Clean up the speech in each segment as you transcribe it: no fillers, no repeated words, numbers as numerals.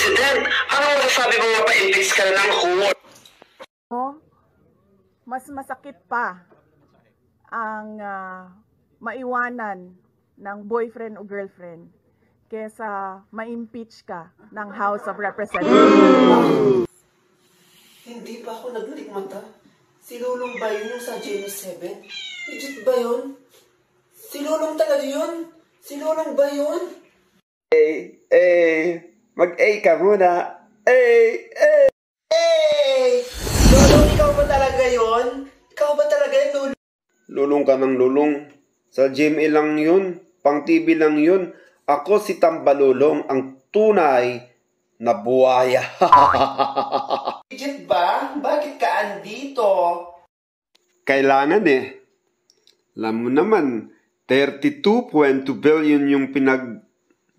President, ano masasabi mo mapa-impeach ka na ng WHO? Mas masakit pa ang maiwanan ng boyfriend o girlfriend kesa ma-impeach ka ng House of Representatives. Hindi pa ako naglikmata. Si Lulong ba yun yung sa James 7? Legit ba yun? Si Lulong talaga yun? Si Lulong ba yun? Mag-A ka muna. Lulong, ikaw ba talaga yun? Ikaw ba talaga yun, Lulong? Lulong ka ng lulong. Sa GMA lang yun. Pang TV lang yun. Ako si Tambalulong, ang tunay na buhaya. Legit ba? Bakit ka andito? Kailangan eh. Alam mo naman, 32.2 billion yung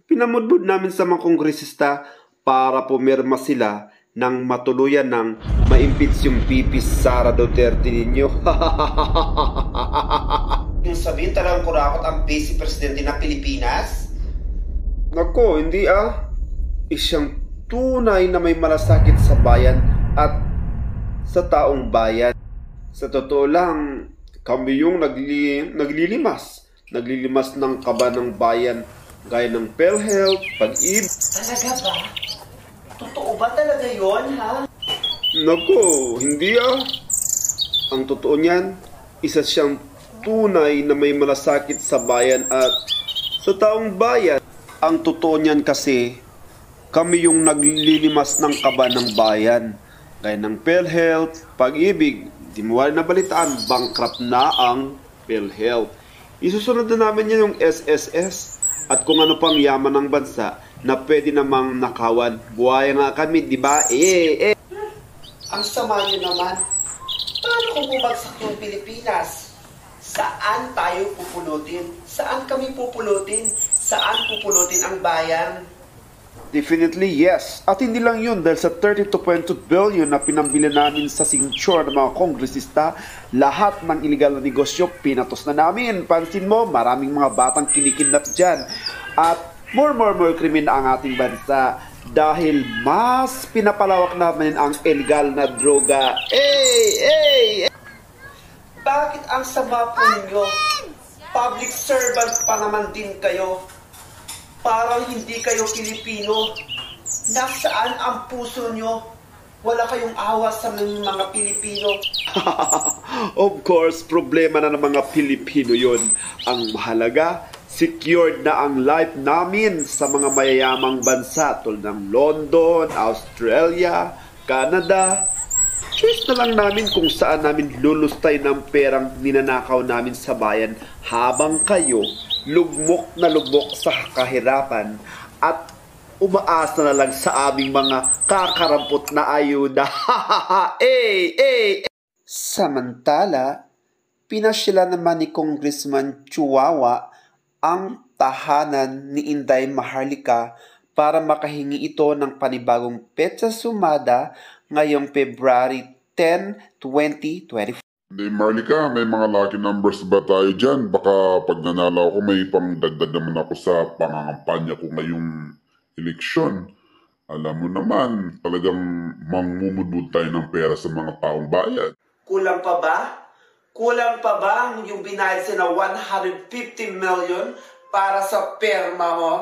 pinamudbud namin sa mga kongresista para pumirma sila ng matuluyan ng ma-impeach yung VP Sara Duterte ninyo. Yung sabihin talagang kurakot ang vice presidente ng Pilipinas? Nako, hindi Isang tunay na may malasakit sa bayan at sa taong bayan. Sa totoo lang, kami yung naglilimas ng kaba ng bayan gaya ng PhilHealth, Pag-ibig. Talaga ba? Totoo ba talaga yon, ha? Nako, hindi Ang totoo niyan, isa siyang tunay na may malasakit sa bayan at sa taong bayan. Ang totoo niyan kasi, kami yung naglilimas ng kaba ng bayan. Gaya ng PhilHealth, Pag-ibig. Di mo na balitaan, bankrupt na ang PhilHealth. Isusunod na namin yan yung SSS at kung ano pang yaman ng bansa na pwede namang nakawan. Buhaya nga kami, di ba? Ang sama niyo naman. Paano kung bumagsak yung Pilipinas? Saan tayo pupulutin? Saan kami pupulutin? Saan pupulutin ang bayan? Definitely yes. At hindi lang yun, dahil sa 32.2 billion na pinambili namin sa signature ng mga kongresista, lahat ng illegal na negosyo pinatos na namin. Pansin mo, maraming mga batang kinikidnap dyan. At more krimen ang ating bansa dahil mas pinapalawak namin ang illegal na droga. Bakit ang sama po ninyo? Public servant pa naman din kayo. Parang hindi kayo Pilipino. Nasaan ang puso nyo? Wala kayong awa sa mga Pilipino. Of course, problema na ng mga Pilipino yon. Ang mahalaga, secured na ang life namin sa mga mayayamang bansa tulad ng London, Australia, Canada. Choice na lang namin kung saan namin lulustay ng perang ninanakaw namin sa bayan habang kayo lugmok na lugmok sa kahirapan at umaasa na lang sa aming mga kakarampot na ayuda. Samantala, pinasila naman ni Congressman Chihuahua ang tahanan ni Inday Maharlika para makahingi ito ng panibagong petsa sumada ngayong February 10, 2025. Hindi, Marlica, may mga lucky numbers ba tayo dyan? Baka pag nanalo ako, may pangdagdag naman ako sa pangangampanya ko ngayong eleksyon. Alam mo naman, talagang mangmumudbud tayo ng pera sa mga taong bayan. Kulang pa ba? Kulang pa ba yung binayad sa na 150 million para sa perma mo?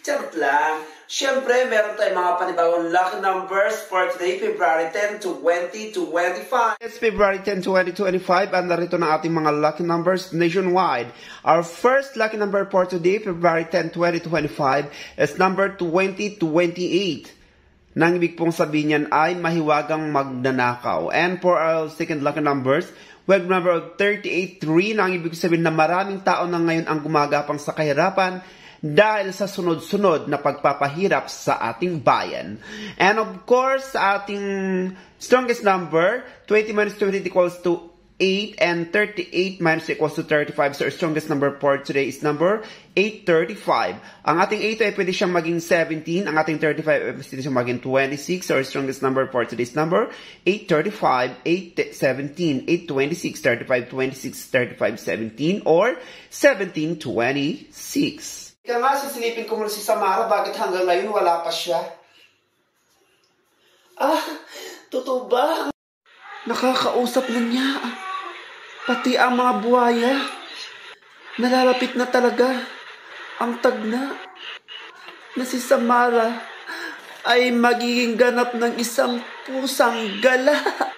Charot lang. Siyempre, meron tayong mga panibagong lucky numbers for today, February 10 to 2025. It's February 10, 2025, and narito na ating mga lucky numbers nationwide. Our first lucky number for today, February 10, 2025, is number 2028. Nang ibig pong sabihin niyan ay mahiwagang magnanakaw. And for our second lucky numbers, we have number 38-3, nang ibig sabihin na maraming tao na ngayon ang gumagapang sa kahirapan dahil sa sunod-sunod na pagpapahirap sa ating bayan. And of course, ating strongest number, 20 minus 20 equals to 8, and 38 minus equals to 35. So our strongest number for today is number 835. Ang ating 8 ay pwede siyang maging 17. Ang ating 35 ay pwede siyang maging 26. So our strongest number for today's number, 835, 817, 826, 35, 26, 35, 17, or 1726. Kaya nga, sisilipin ko muna si Samara, bakit hanggang ngayon wala pa siya? Ah, totoo ba? Nakakausap na niya. Pati ang mga buhaya. Nalalapit na talaga ang tagna na si Samara ay magiging ganap ng isang pusang gala.